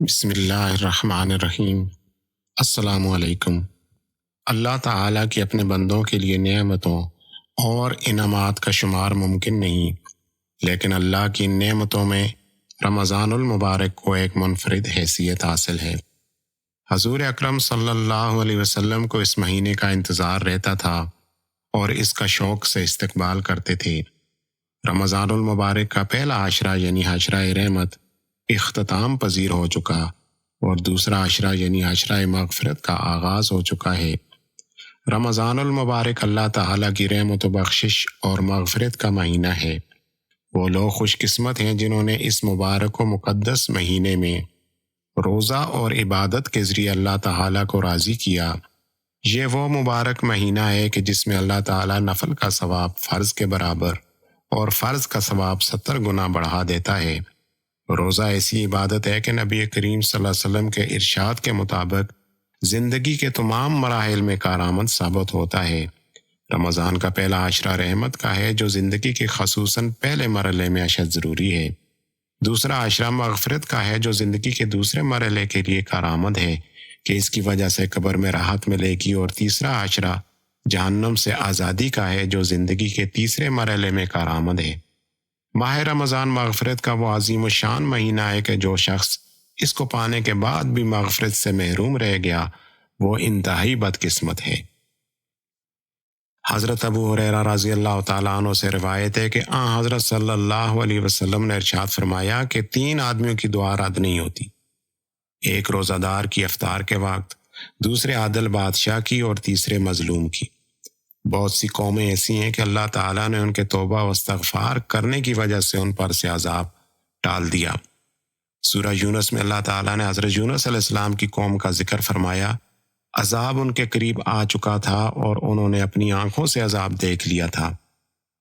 بسم اللہ الرحمن الرحیم۔ السلام علیکم۔ اللہ تعالیٰ کی اپنے بندوں کے لیے نعمتوں اور انعامات کا شمار ممکن نہیں، لیکن اللہ کی ان نعمتوں میں رمضان المبارک کو ایک منفرد حیثیت حاصل ہے۔ حضور اکرم صلی اللہ علیہ وسلم کو اس مہینے کا انتظار رہتا تھا اور اس کا شوق سے استقبال کرتے تھے۔ رمضان المبارک کا پہلا عشرہ یعنی عشرہ رحمت اختتام پذیر ہو چکا اور دوسرا عشرہ یعنی عشرہ مغفرت کا آغاز ہو چکا ہے۔ رمضان المبارک اللہ تعالیٰ کی رحمت و بخشش اور مغفرت کا مہینہ ہے۔ وہ لوگ خوش قسمت ہیں جنہوں نے اس مبارک و مقدس مہینے میں روزہ اور عبادت کے ذریعے اللہ تعالیٰ کو راضی کیا۔ یہ وہ مبارک مہینہ ہے کہ جس میں اللہ تعالیٰ نفل کا ثواب فرض کے برابر اور فرض کا ثواب 70 گنا بڑھا دیتا ہے۔ روزہ ایسی عبادت ہے کہ نبی کریم صلی اللہ علیہ وسلم کے ارشاد کے مطابق زندگی کے تمام مراحل میں کارآمد ثابت ہوتا ہے۔ رمضان کا پہلا عشرہ رحمت کا ہے جو زندگی کے خصوصاً پہلے مرحلے میں اشد ضروری ہے۔ دوسرا عشرہ مغفرت کا ہے جو زندگی کے دوسرے مرحلے کے لیے کارآمد ہے کہ اس کی وجہ سے قبر میں راحت ملے گی، اور تیسرا عشرہ جہنم سے آزادی کا ہے جو زندگی کے تیسرے مرحلے میں کارآمد ہے۔ ماہ رمضان مغفرت کا وہ عظیم الشان مہینہ ہے کہ جو شخص اس کو پانے کے بعد بھی مغفرت سے محروم رہ گیا وہ انتہائی بدقسمت ہے۔ حضرت ابو ہریرہ رضی اللہ تعالیٰ عنہ سے روایت ہے کہ حضرت صلی اللہ علیہ وسلم نے ارشاد فرمایا کہ 3 آدمیوں کی دعا رد نہیں ہوتی، ایک روزہ دار کی افطار کے وقت، دوسرے عادل بادشاہ کی، اور تیسرے مظلوم کی۔ بہت سی قومیں ایسی ہیں کہ اللہ تعالیٰ نے ان کے توبہ و استغفار کرنے کی وجہ سے ان پر سے عذاب ٹال دیا۔ سورہ یونس میں اللہ تعالیٰ نے حضرت یونس علیہ السلام کی قوم کا ذکر فرمایا۔ عذاب ان کے قریب آ چکا تھا اور انہوں نے اپنی آنکھوں سے عذاب دیکھ لیا تھا،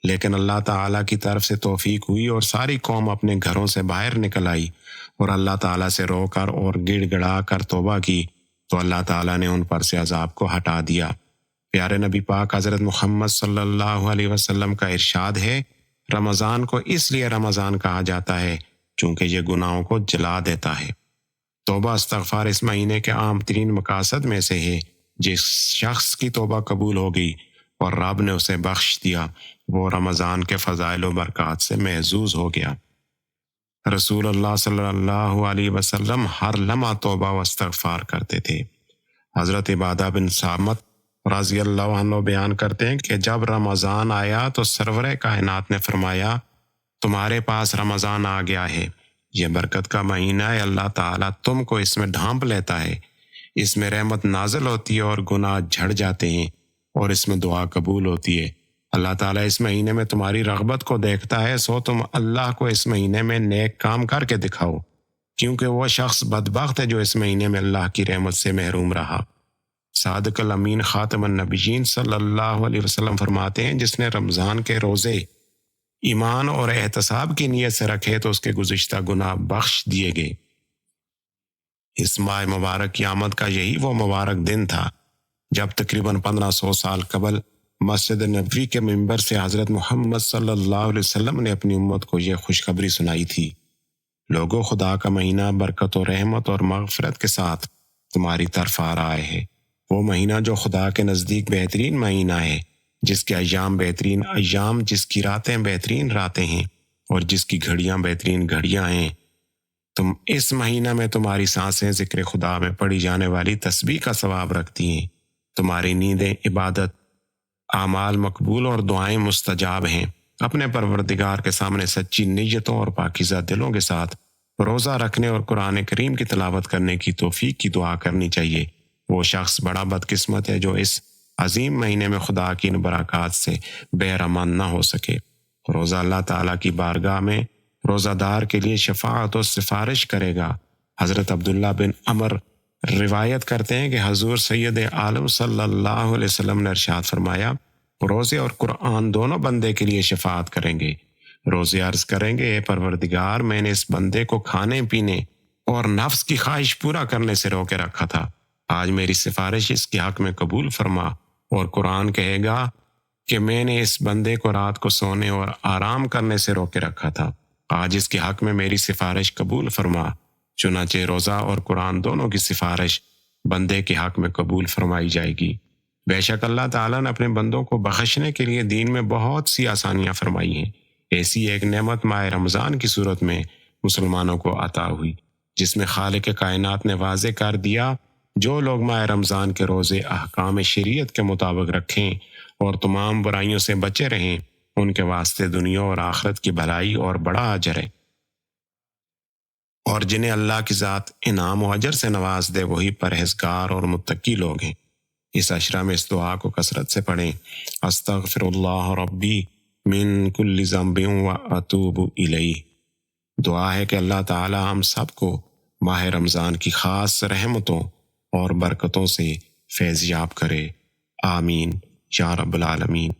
لیکن اللہ تعالیٰ کی طرف سے توفیق ہوئی اور ساری قوم اپنے گھروں سے باہر نکل آئی اور اللہ تعالیٰ سے رو کر اور گڑ گڑا کر توبہ کی تو اللہ تعالیٰ نے ان پر سے عذاب کو ہٹا دیا۔ پیارے نبی پاک حضرت محمد صلی اللہ علیہ وسلم کا ارشاد ہے، رمضان کو اس لیے رمضان کہا جاتا ہے چونکہ یہ گناہوں کو جلا دیتا ہے۔ توبہ استغفار اس مہینے کے عام ترین مقاصد میں سے ہے۔ جس شخص کی توبہ قبول ہو گئی اور رب نے اسے بخش دیا وہ رمضان کے فضائل و برکات سے محظوظ ہو گیا۔ رسول اللہ صلی اللہ علیہ وسلم ہر لمحہ توبہ و استغفار کرتے تھے۔ حضرت عبادہ بن صامت رضی اللہ عنہ بیان کرتے ہیں کہ جب رمضان آیا تو سرور کائنات نے فرمایا، تمہارے پاس رمضان آ گیا ہے، یہ برکت کا مہینہ ہے، اللہ تعالیٰ تم کو اس میں ڈھانپ لیتا ہے، اس میں رحمت نازل ہوتی ہے اور گناہ جھڑ جاتے ہیں اور اس میں دعا قبول ہوتی ہے۔ اللہ تعالیٰ اس مہینے میں تمہاری رغبت کو دیکھتا ہے، سو تم اللہ کو اس مہینے میں نیک کام کر کے دکھاؤ، کیونکہ وہ شخص بدبخت ہے جو اس مہینے میں اللہ کی رحمت سے محروم رہا۔ صادق الامین خاتم النبیین صلی اللہ علیہ وسلم فرماتے ہیں، جس نے رمضان کے روزے ایمان اور احتساب کی نیت سے رکھے تو اس کے گزشتہ گناہ بخش دیے گئے۔ اس ماہ مبارک کی آمد کا یہی وہ مبارک دن تھا جب تقریباً 1500 سال قبل مسجد نبوی کے منبر سے حضرت محمد صلی اللہ علیہ وسلم نے اپنی امت کو یہ خوشخبری سنائی تھی، لوگوں، خدا کا مہینہ برکت و رحمت اور مغفرت کے ساتھ تمہاری طرف آ رہا ہے۔ وہ مہینہ جو خدا کے نزدیک بہترین مہینہ ہے، جس کے ایام بہترین ایام، جس کی راتیں بہترین راتیں ہیں اور جس کی گھڑیاں بہترین گھڑیاں ہیں۔ تم اس مہینہ میں تمہاری سانسیں ذکر خدا میں پڑھی جانے والی تسبیح کا ثواب رکھتی ہیں، تمہاری نیندیں عبادت، اعمال مقبول اور دعائیں مستجاب ہیں۔ اپنے پروردگار کے سامنے سچی نیتوں اور پاکیزہ دلوں کے ساتھ روزہ رکھنے اور قرآن کریم کی تلاوت کرنے کی توفیق کی دعا کرنی چاہیے۔ وہ شخص بڑا بدقسمت ہے جو اس عظیم مہینے میں خدا کی ان برکات سے بہرمند نہ ہو سکے۔ روزہ اللہ تعالیٰ کی بارگاہ میں روزہ دار کے لیے شفاعت و سفارش کرے گا۔ حضرت عبداللہ بن عمر روایت کرتے ہیں کہ حضور سید عالم صلی اللہ علیہ وسلم نے ارشاد فرمایا، روزے اور قرآن دونوں بندے کے لیے شفاعت کریں گے۔ روزے عرض کریں گے، اے پروردگار، میں نے اس بندے کو کھانے پینے اور نفس کی خواہش پورا کرنے سے روکے رکھا تھا، آج میری سفارش اس کے حق میں قبول فرما۔ اور قرآن کہے گا کہ میں نے اس بندے کو رات کو سونے اور آرام کرنے سے روکے رکھا تھا، آج اس کے حق میں میری سفارش قبول فرما۔ چنانچہ روزہ اور قرآن دونوں کی سفارش بندے کے حق میں قبول فرمائی جائے گی۔ بے شک اللہ تعالیٰ نے اپنے بندوں کو بخشنے کے لیے دین میں بہت سی آسانیاں فرمائی ہیں۔ ایسی ایک نعمت ماہ رمضان کی صورت میں مسلمانوں کو عطا ہوئی، جس میں خالق کائنات نے واضح کر دیا جو لوگ ماہ رمضان کے روزے احکام شریعت کے مطابق رکھیں اور تمام برائیوں سے بچے رہیں، ان کے واسطے دنیا اور آخرت کی بھلائی اور بڑا اجر ہے۔ اور جنہیں اللہ کی ذات انعام و اجر سے نواز دے وہی پرہیزگار اور متقی لوگ ہیں۔ اس عشرہ میں اس دعا کو کثرت سے پڑھیں، استغفر اللہ ربی من کل ذنب و اتوب الیہ۔ دعا ہے کہ اللہ تعالی ہم سب کو ماہ رمضان کی خاص رحمتوں اور برکتوں سے فیض یاب کرے، آمین یا رب العالمین۔